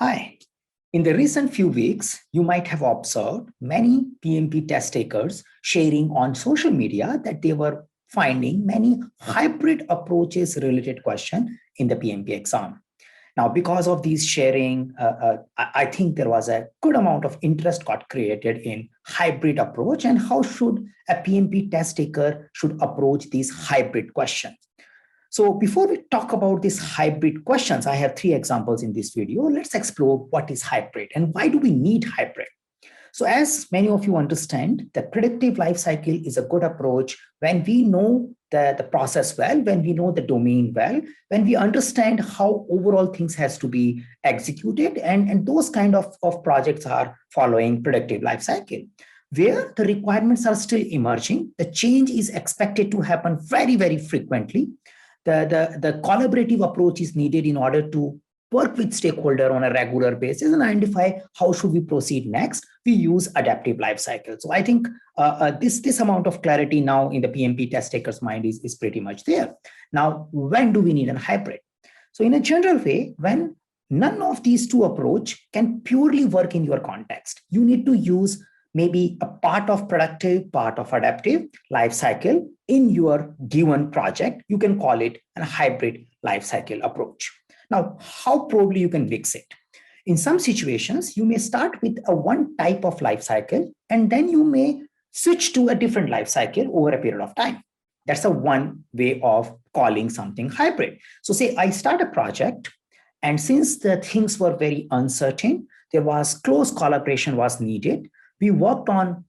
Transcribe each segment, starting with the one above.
Hi. In the recent few weeks, you might have observed many PMP test takers sharing on social media that they were finding many hybrid approaches related question in the PMP exam. Now, because of these sharing, I think there was a good amount of interest got created in hybrid approach and how should a PMP test taker should approach these hybrid questions. So before we talk about these hybrid questions, I have three examples in this video. Let's explore what is hybrid and why do we need hybrid. So as many of you understand, the predictive life cycle is a good approach when we know the process well, when we know the domain well, when we understand how overall things has to be executed, and those kind of projects are following predictive life cycle. Where the requirements are still emerging, the change is expected to happen very, very frequently. The collaborative approach is needed in order to work with stakeholder on a regular basis and identify how should we proceed next. We use adaptive life cycle. So I think this amount of clarity now in the PMP test taker's mind is pretty much there. Now, when do we need a hybrid? So in a general way, when none of these two approach can purely work in your context, you need to use maybe a part of productive, part of adaptive life cycle in your given project. You can call it a hybrid life cycle approach. Now, how probably you can mix it? In some situations, you may start with a one type of life cycle, and then you may switch to a different life cycle over a period of time. That's a one way of calling something hybrid. So say I start a project, and since the things were very uncertain, there was close collaboration was needed. We worked on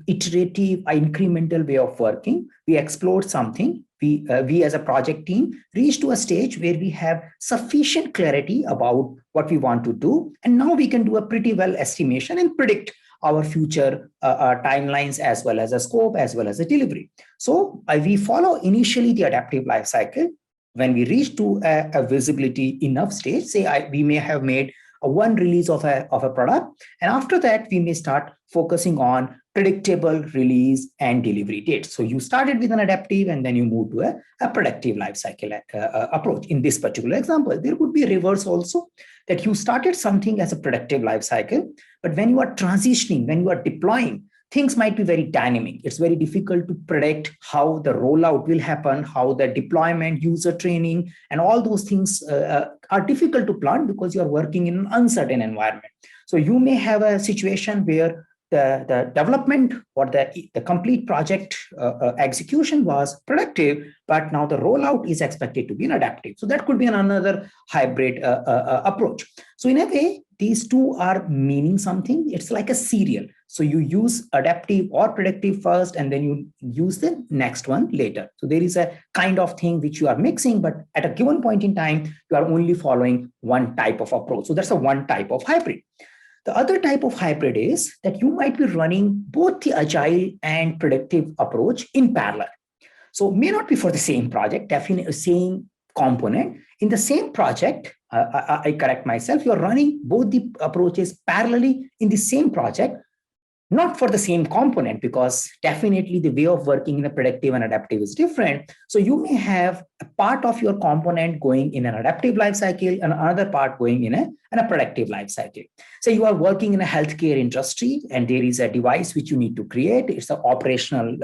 iterative, incremental way of working. We explored something. We as a project team reached to a stage where we have sufficient clarity about what we want to do. And now we can do a pretty well estimation and predict our future timelines as well as a scope, as well as a delivery. So we follow initially the adaptive life cycle. When we reach to a visibility enough stage, say we may have made one release of a product. And after that, we may start focusing on predictable release and delivery dates. So you started with an adaptive and then you move to a predictive lifecycle approach. In this particular example, there could be a reverse also, that you started something as a predictive lifecycle, but when you are transitioning, when you are deploying, things might be very dynamic. It's very difficult to predict how the rollout will happen, how the deployment, user training, and all those things are difficult to plan because you are working in an uncertain environment. So you may have a situation where the development or the complete project execution was predictive, but now the rollout is expected to be an adaptive. So that could be another hybrid approach. So in a way, these two are meaning something. It's like a serial. So you use adaptive or predictive first, and then you use the next one later. So there is a kind of thing which you are mixing, but at a given point in time, you are only following one type of approach. So that's a one type of hybrid. The other type of hybrid is that you might be running both the agile and predictive approach in parallel. So may not be for the same project, definitely same component. In the same project, I correct myself, you're running both the approaches parallelly in the same project, not for the same component, because definitely the way of working in a predictive and adaptive is different. So you may have a part of your component going in an adaptive life cycle and another part going in a predictive life cycle. So you are working in a healthcare industry and there is a device which you need to create. It's an operational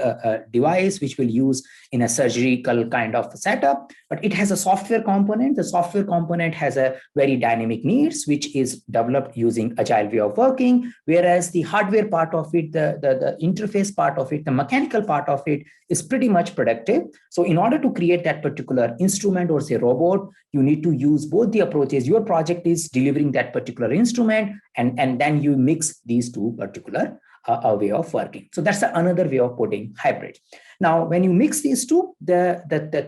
device which will use in a surgical kind of setup, but it has a software component. The software component has a very dynamic needs, which is developed using agile way of working, whereas the hardware part of it, the interface part of it, the mechanical part of it is pretty much predictive. So in order to create that particular instrument or say robot, you need to use both the approaches. Your project is delivering that particular instrument, and then you mix these two particular way of working. So that's another way of putting hybrid. Now, when you mix these two,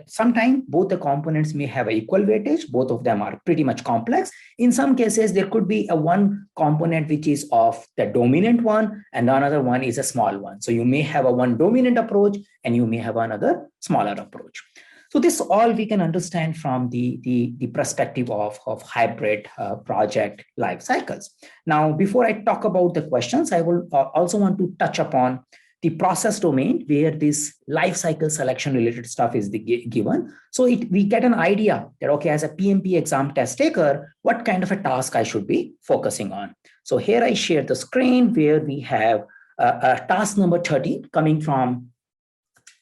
sometimes both the components may have an equal weightage. Both of them are pretty much complex. In some cases, there could be a one component which is of the dominant one, and another one is a small one. So you may have a one dominant approach, and you may have another smaller approach. So this all we can understand from the perspective of hybrid project life cycles. Now, before I talk about the questions, I will also want to touch upon the process domain where this life cycle selection related stuff is given. So we get an idea that, okay, as a PMP exam test taker, what kind of a task I should be focusing on. So here I share the screen where we have task number 30 coming from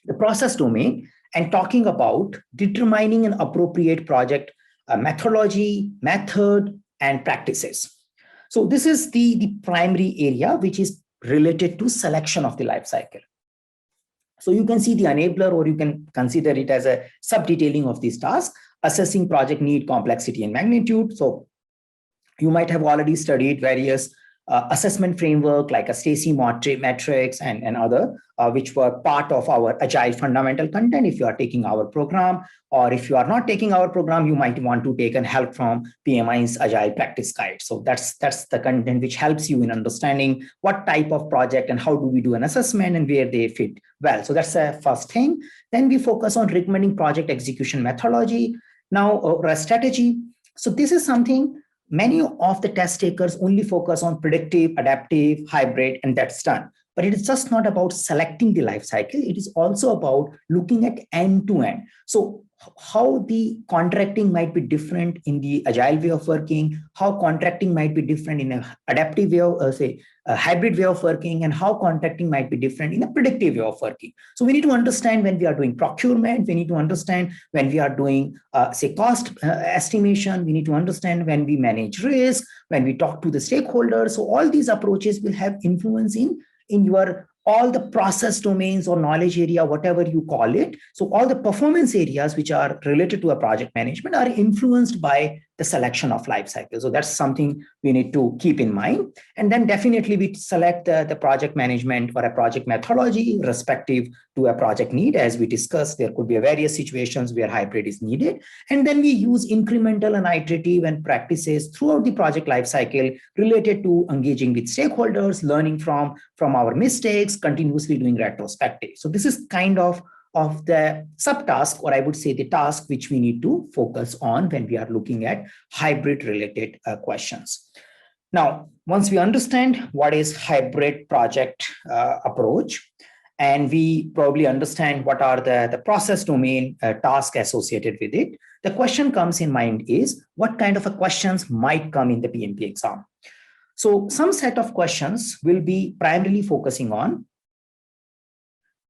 the process domain and talking about determining an appropriate project methodology, method, and practices. So this is the primary area which is related to selection of the life cycle. So you can see the enabler, or you can consider it as a sub-detailing of this task, assessing project need, complexity, and magnitude. So you might have already studied various assessment framework like a Stacy metrics and other, which were part of our Agile fundamental content if you are taking our program, or if you are not taking our program, you might want to take help from PMI's Agile practice guide. So that's the content which helps you in understanding what type of project and how do we do an assessment and where they fit well. So that's the first thing. Then we focus on recommending project execution methodology. Now, a strategy. So this is something many of the test takers only focus on predictive, adaptive, hybrid, and that's done. But it is just not about selecting the life cycle. It is also about looking at end to end. So how the contracting might be different in the Agile way of working, how contracting might be different in an adaptive way of, say, a hybrid way of working, and how contracting might be different in a predictive way of working. So we need to understand when we are doing procurement, we need to understand when we are doing, say, cost estimation, we need to understand when we manage risk, when we talk to the stakeholders. So all these approaches will have influence in your all the process domains or knowledge area, whatever you call it. So all the performance areas which are related to a project management are influenced by the selection of life cycle. So that's something we need to keep in mind. And then definitely we select the project management or a project methodology respective to a project need. As we discussed, there could be various situations where hybrid is needed. And then we use incremental and iterative and practices throughout the project life cycle related to engaging with stakeholders, learning from our mistakes, continuously doing retrospective. So this is kind of the subtask, or I would say the task which we need to focus on when we are looking at hybrid related questions. Now, once we understand what is hybrid project approach, and we probably understand what are the process domain task associated with it, the question comes in mind is what kind of questions might come in the PMP exam. So some set of questions will be primarily focusing on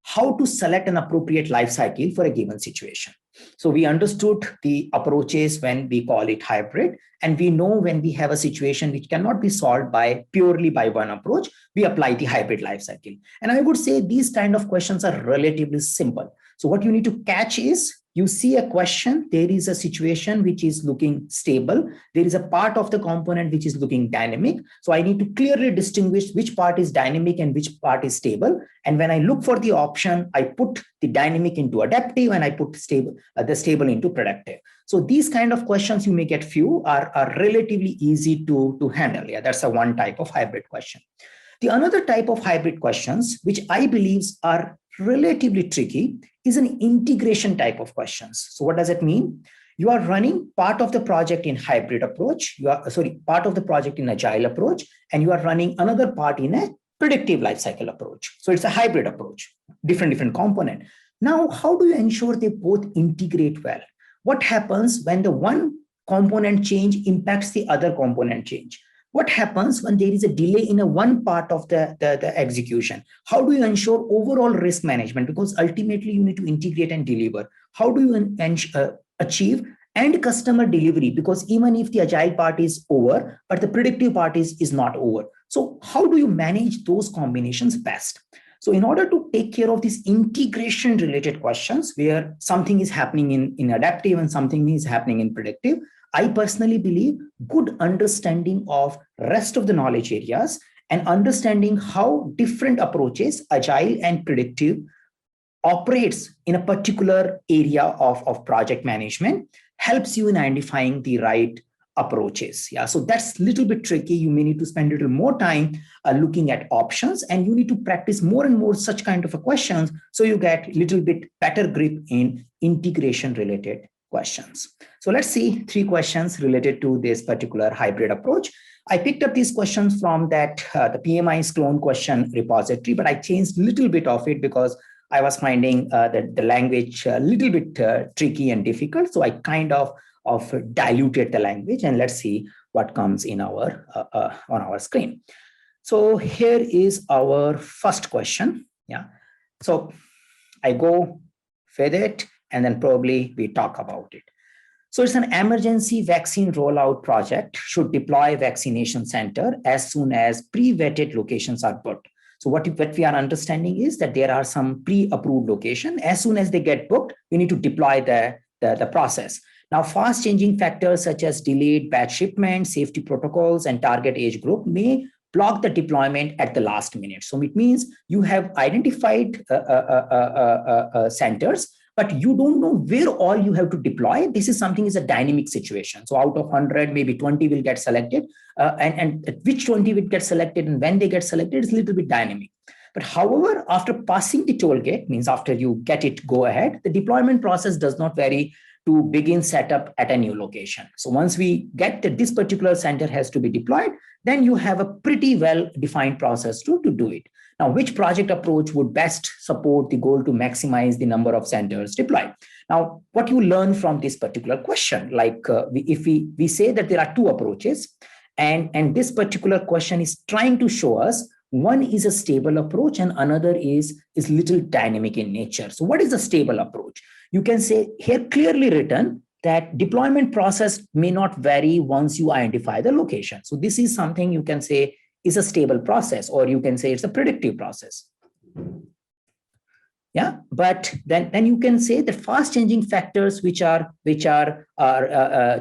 how to select an appropriate life cycle for a given situation. So we understood the approaches when we call it hybrid, and we know when we have a situation which cannot be solved purely by one approach, we apply the hybrid life cycle. And I would say these kind of questions are relatively simple. So what you need to catch is, you see a question, there is a situation which is looking stable. There is a part of the component which is looking dynamic. So I need to clearly distinguish which part is dynamic and which part is stable. And when I look for the option, I put the dynamic into adaptive and I put the stable into predictive. So these kind of questions, you may get few, are relatively easy to handle. Yeah, that's a one type of hybrid question. The another type of hybrid questions, which I believe are relatively tricky, is an integration type of questions. So what does it mean? You are running part of the project in hybrid approach, part of the project in agile approach, and you are running another part in a predictive lifecycle approach. So it's a hybrid approach, different component. Now, how do you ensure they both integrate well? What happens when the one component change impacts the other component change? What happens when there is a delay in one part of the execution? How do you ensure overall risk management? Because ultimately you need to integrate and deliver. How do you achieve end customer delivery? Because even if the agile part is over, but the predictive part is not over. So how do you manage those combinations best? So in order to take care of these integration related questions where something is happening in adaptive and something is happening in predictive, I personally believe good understanding of rest of the knowledge areas and understanding how different approaches, agile and predictive, operates in a particular area of project management helps you in identifying the right approaches. Yeah, so that's a little bit tricky. You may need to spend a little more time looking at options, and you need to practice more and more such kind of questions so you get a little bit better grip in integration related questions. So let's see 3 questions related to this particular hybrid approach. I picked up these questions from that the PMI's clone question repository, but I changed a little bit of it because I was finding the language a little bit tricky and difficult. So I kind of diluted the language, and let's see what comes in our on our screen. So here is our first question. Yeah. So I go with it, and then probably we talk about it. So it's an emergency vaccine rollout project, should deploy vaccination center as soon as pre-vetted locations are booked. So what we are understanding is that there are some pre-approved location. As soon as they get booked, we need to deploy the process. Now, fast changing factors such as delayed batch shipment, safety protocols, and target age group may block the deployment at the last minute. So it means you have identified centers, but you don't know where all you have to deploy. This is something is a dynamic situation. So out of 100, maybe 20 will get selected, and which 20 will get selected and when they get selected is a little bit dynamic. But however, after passing the toll gate, means after you get it go ahead, the deployment process does not vary to begin setup at a new location. So once we get that this particular center has to be deployed, then you have a pretty well-defined process to do it. Now, which project approach would best support the goal to maximize the number of centers deployed? Now, what you learn from this particular question, like if we say that there are 2 approaches, and this particular question is trying to show us one is a stable approach and another is little dynamic in nature. So what is a stable approach? You can say here clearly written that deployment process may not vary once you identify the location. So this is something you can say is a stable process, or you can say it's a predictive process. Yeah, but then you can say the fast changing factors which are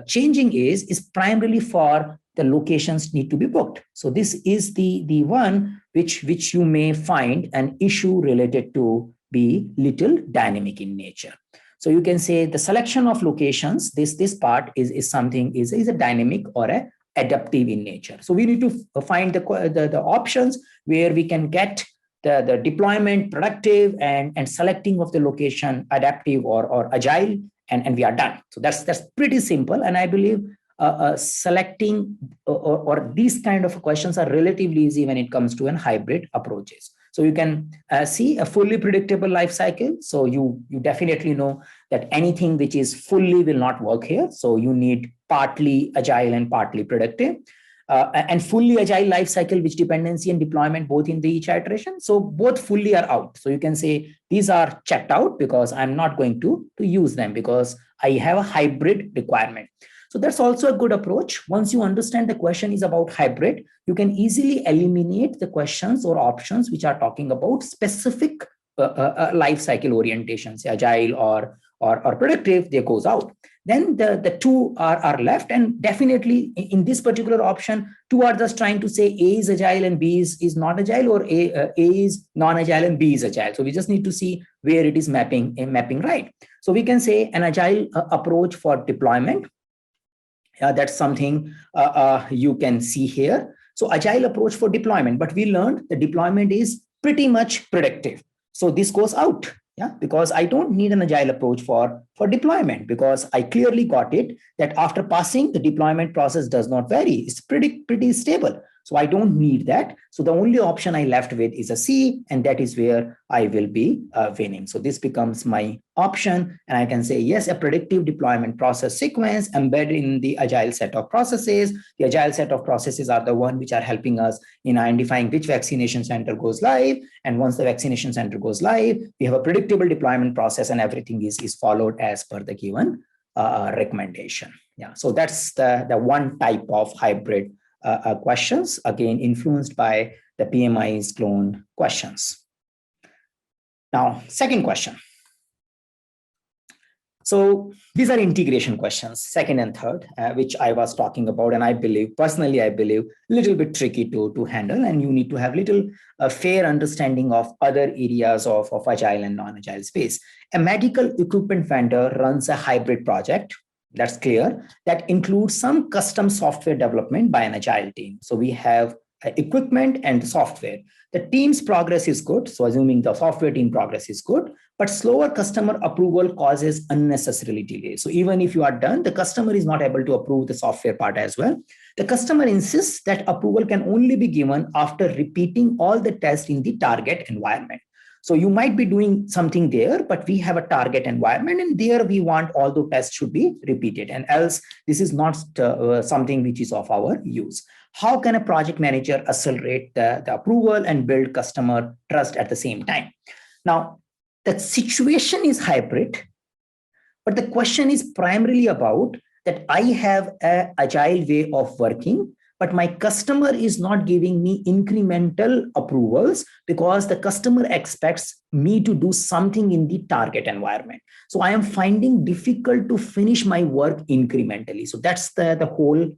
changing is primarily for the locations need to be booked. So this is the one which you may find an issue related to be little dynamic in nature. So you can say the selection of locations, this part is something is a dynamic or a adaptive in nature. So we need to find the options where we can get the deployment productive and selecting of the location adaptive or agile, and we are done. So that's pretty simple. And I believe selecting or these kind of questions are relatively easy when it comes to an hybrid approaches. So you can see a fully predictable life cycle. So you definitely know that anything which is fully will not work here. So you need partly agile and partly predictive. And fully agile life cycle, which dependency and deployment both in the each iteration. So both fully are out. So you can say these are checked out because I'm not going to use them because I have a hybrid requirement. So that's also a good approach. Once you understand the question is about hybrid, you can easily eliminate the questions or options which are talking about specific life cycle orientations, agile or predictive, they goes out. Then the 2 are left, and definitely in this particular option, 2 are just trying to say A is agile and B is not agile, or A is non-agile and B is agile. So we just need to see where it is mapping right. So we can say an agile approach for deployment. That's something you can see here. So agile approach for deployment, but we learned the deployment is pretty much predictive. So this goes out. Yeah, because I don't need an agile approach for deployment because I clearly got it that after passing, the deployment process does not vary. It's pretty stable. So I don't need that. So the only option I left with is a C, and that is where I will be winning. So this becomes my option, and I can say, yes, a predictive deployment process sequence embedded in the agile set of processes. The agile set of processes are the one which are helping us in identifying which vaccination center goes live. And once the vaccination center goes live, we have a predictable deployment process and everything is followed as per the given recommendation. Yeah, so that's the one type of hybrid questions, again, influenced by the PMI's clone questions. Now, second question. So these are integration questions, second and third, which I was talking about. And I believe, personally, I believe a little bit tricky to handle. And you need to have little fair understanding of other areas of agile and non-agile space. A medical equipment vendor runs a hybrid project. That's clear. That includes some custom software development by an agile team. So we have equipment and software. The team's progress is good. So assuming the software team progress is good, but slower customer approval causes unnecessarily delay. So even if you are done, the customer is not able to approve the software part as well. The customer insists that approval can only be given after repeating all the tests in the target environment. So you might be doing something there, but we have a target environment, and there we want all the tests should be repeated, and else this is not something which is of our use. How can a project manager accelerate the approval and build customer trust at the same time? Now, the situation is hybrid, but the question is primarily about that I have an agile way of working, but my customer is not giving me incremental approvals because the customer expects me to do something in the target environment. So I am finding difficult to finish my work incrementally. So that's the whole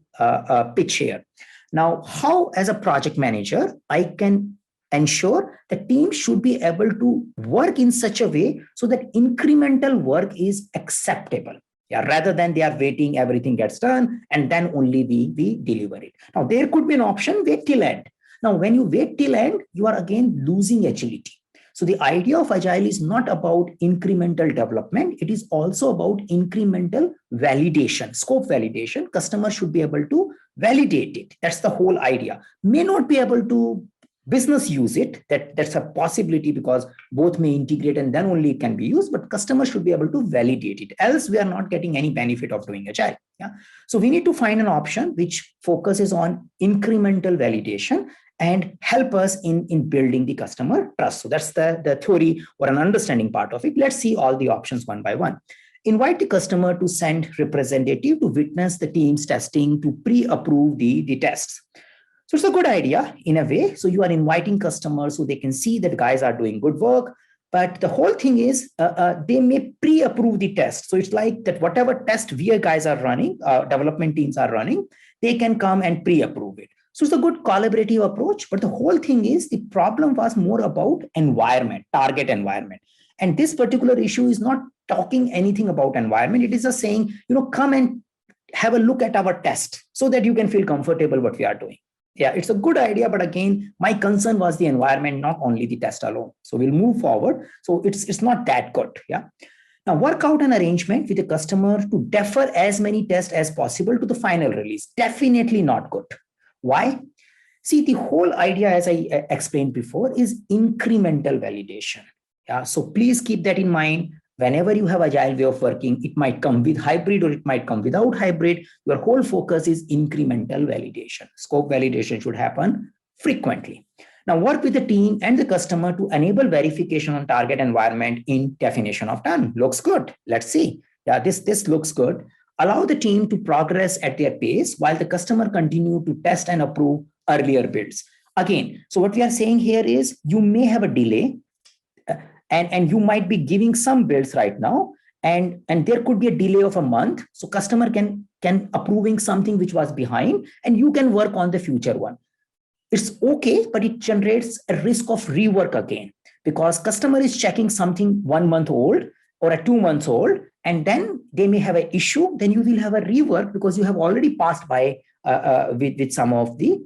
pitch here. Now, how as a project manager, I can ensure the team should be able to work in such a way so that incremental work is acceptable. Yeah, rather than they are waiting, everything gets done, and then only we deliver it. Now, there could be an option, wait till end. Now, when you wait till end, you are again losing agility. So the idea of agile is not about incremental development. It is also about incremental validation, scope validation. Customers should be able to validate it. That's the whole idea. May not be able to business use it, that's a possibility because both may integrate and then only it can be used, but customers should be able to validate it, else we are not getting any benefit of doing agile. Yeah, so we need to find an option which focuses on incremental validation and help us in building the customer trust. So that's the theory or an understanding part of it. Let's see all the options one by one. Invite the customer to send representative to witness the team's testing to pre-approve the tests. So it's a good idea in a way. So you are inviting customers so they can see that guys are doing good work. But the whole thing is they may pre-approve the test. So it's like that whatever test we guys are running, development teams are running, they can come and pre-approve it. So it's a good collaborative approach. But the whole thing is the problem was more about environment, target environment. And this particular issue is not talking anything about environment. It is just saying, come and have a look at our test so that you can feel comfortable what we are doing. Yeah, it's a good idea, but again, my concern was the environment, not only the test alone. So we'll move forward. So it's not that good. Yeah. Now work out an arrangement with the customer to defer as many tests as possible to the final release. Definitely not good. Why? See, the whole idea, as I explained before, is incremental validation. Yeah. So please keep that in mind. Whenever you have agile way of working, it might come with hybrid or it might come without hybrid. Your whole focus is incremental validation. Scope validation should happen frequently. Now work with the team and the customer to enable verification on target environment in definition of done. Looks good. Let's see. Yeah, this looks good. Allow the team to progress at their pace while the customer continue to test and approve earlier builds. Again, so what we are saying here is you may have a delay. And you might be giving some builds right now, and there could be a delay of a month. So customer can approving something which was behind, and you can work on the future one. It's okay, but it generates a risk of rework again because customer is checking something 1 month old or a 2 months old, and then they may have an issue. Then you will have a rework because you have already passed by with some of the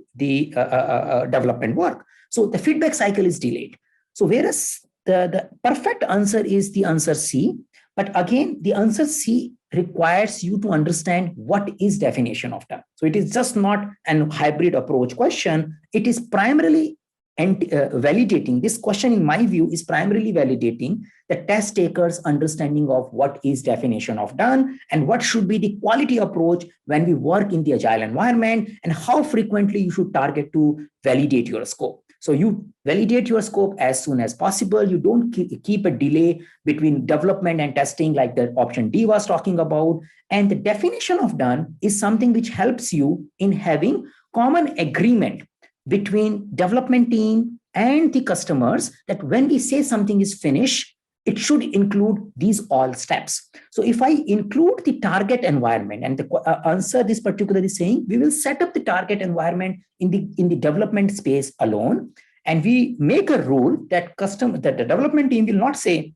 development work. So the feedback cycle is delayed. So whereas the perfect answer is the answer C. But again, the answer C requires you to understand what is definition of done. So it is just not an hybrid approach question. It is primarily validating. This question, in my view, is primarily validating the test taker's understanding of what is definition of done and what should be the quality approach when we work in the agile environment and how frequently you should target to validate your scope. So you validate your scope as soon as possible. You don't keep a delay between development and testing like the option D was talking about. And the definition of done is something which helps you in having common agreement between development team and the customers that when we say something is finished, it should include these all steps. So if I include the target environment, and the answer this particular is saying, we will set up the target environment in the development space alone. And we make a rule that the development team will not say,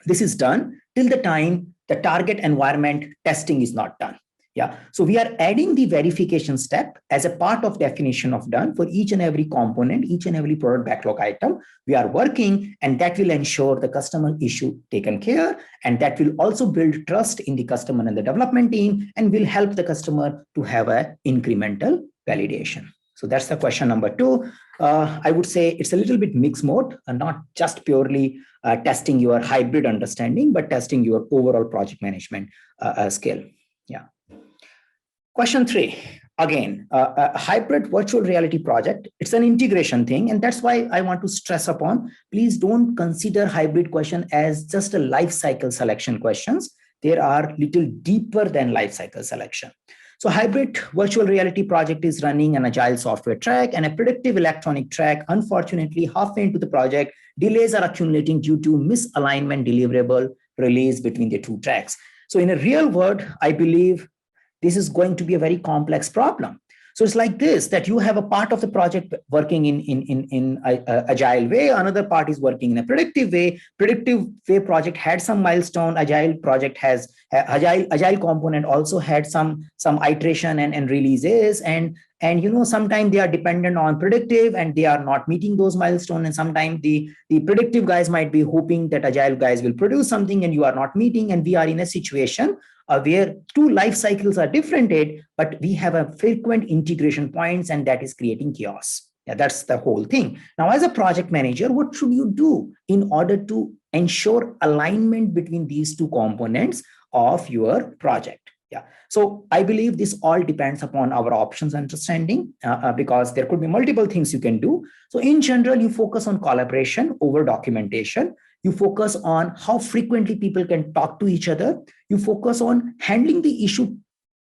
this is done till the time the target environment testing is not done. Yeah, so we are adding the verification step as a part of definition of done for each and every component, each and every product backlog item we are working, and that will ensure the customer issue taken care, and that will also build trust in the customer and the development team, and will help the customer to have a incremental validation. So that's the question number 2. I would say it's a little bit mixed mode, and not just purely testing your hybrid understanding, but testing your overall project management skill. Yeah. Question 3, again, a hybrid virtual reality project. It's an integration thing. And that's why I want to stress upon, please don't consider hybrid question as just a life cycle selection questions. There are little deeper than life cycle selection. So hybrid virtual reality project is running an agile software track and a predictive electronic track. Unfortunately, halfway into the project, delays are accumulating due to misalignment deliverable release between the two tracks. So in a real world, I believe this is going to be a very complex problem. So it's like this, that you have a part of the project working in agile way, another part is working in a predictive way. Predictive way project had some milestone, agile project has agile component also had some iteration and releases, and sometimes they are dependent on predictive and they are not meeting those milestones, and sometimes the predictive guys might be hoping that agile guys will produce something and you are not meeting, and we are in a situation where two life cycles are different, but we have a frequent integration points, and that is creating chaos. Yeah, that's the whole thing. Now, as a project manager, what should you do in order to ensure alignment between these two components of your project? Yeah. So I believe this all depends upon our options understanding, because there could be multiple things you can do. So in general, you focus on collaboration over documentation. You focus on how frequently people can talk to each other. You focus on handling the issue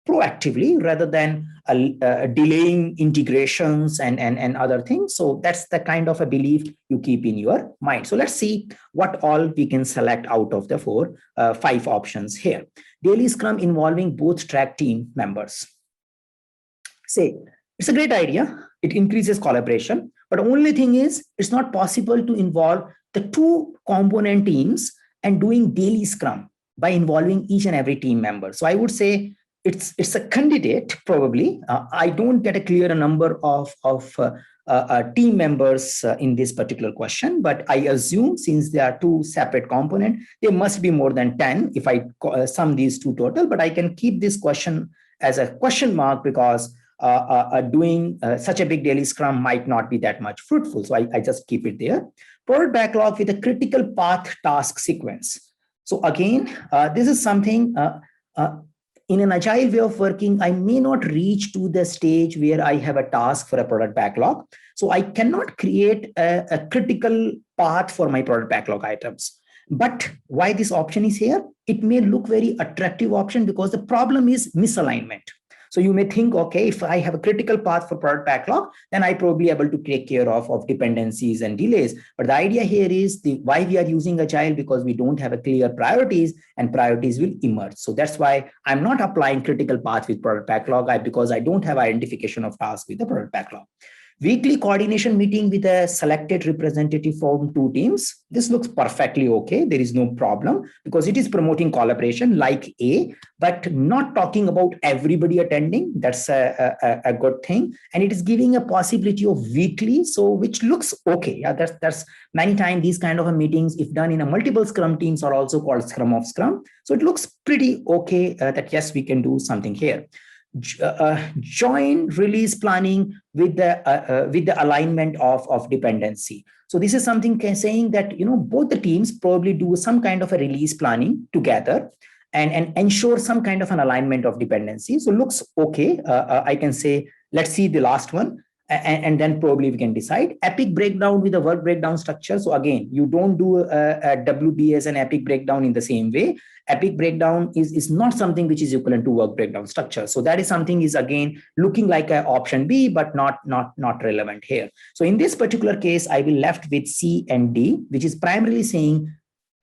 proactively rather than delaying integrations and other things. So that's the kind of a belief you keep in your mind. So let's see what all we can select out of the 5 options here. Daily Scrum involving both track team members. Say, it's a great idea. It increases collaboration, but only thing is it's not possible to involve the 2 component teams and doing daily Scrum by involving each and every team member. So I would say it's a candidate probably. I don't get a clear number of team members in this particular question, but I assume since there are 2 separate components, there must be more than 10 if I sum these 2 total, but I can keep this question as a question mark because doing such a big daily Scrum might not be that much fruitful. So I just keep it there. Product backlog with a critical path task sequence. So again, this is something in an agile way of working, I may not reach to the stage where I have a task for a product backlog. So I cannot create a critical path for my product backlog items. But why this option is here? It may look very attractive option because the problem is misalignment. So you may think, okay, if I have a critical path for product backlog, then I probably able to take care of dependencies and delays. But the idea here is why we are using Agile, because we don't have a clear priorities and priorities will emerge. So that's why I'm not applying critical path with product backlog because I don't have identification of tasks with the product backlog. Weekly coordination meeting with a selected representative from 2 teams. This looks perfectly okay. There is no problem because it is promoting collaboration like A, but not talking about everybody attending. That's a good thing. And it is giving a possibility of weekly, so which looks okay. Yeah, that's many times these kind of meetings, if done in a multiple Scrum teams, are also called Scrum of Scrum. So it looks pretty okay that yes, we can do something here. Joint release planning with the alignment of dependency. So this is something saying that both the teams probably do some kind of a release planning together and ensure some kind of an alignment of dependency. So looks okay. I can say let's see the last one. And then probably we can decide. Epic breakdown with a work breakdown structure. So again, you don't do a WBS and epic breakdown in the same way. Epic breakdown is not something which is equivalent to work breakdown structure. So that is something is again looking like an option B, but not relevant here. So in this particular case, I will left with C and D, which is primarily saying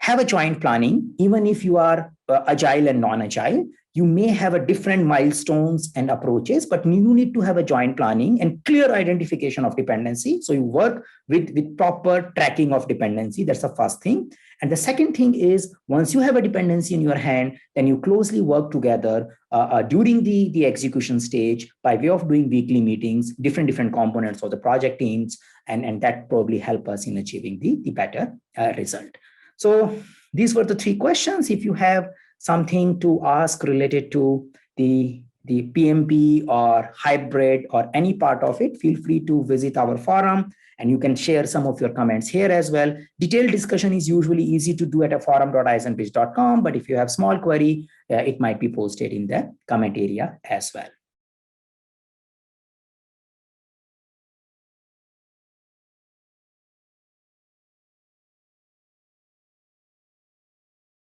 have a joint planning, even if you are agile and non-agile. you may have a different milestones and approaches, but you need to have a joint planning and clear identification of dependency. So you work with proper tracking of dependency. That's the first thing. And the second thing is, once you have a dependency in your hand, then you closely work together during the execution stage by way of doing weekly meetings, different components of the project teams, and that probably help us in achieving the better result. So these were the 3 questions. If you have something to ask related to the PMP or hybrid or any part of it, feel free to visit our forum, and you can share some of your comments here as well. Detailed discussion is usually easy to do at a forum.eisenbridge.com, but if you have small query, it might be posted in the comment area as well.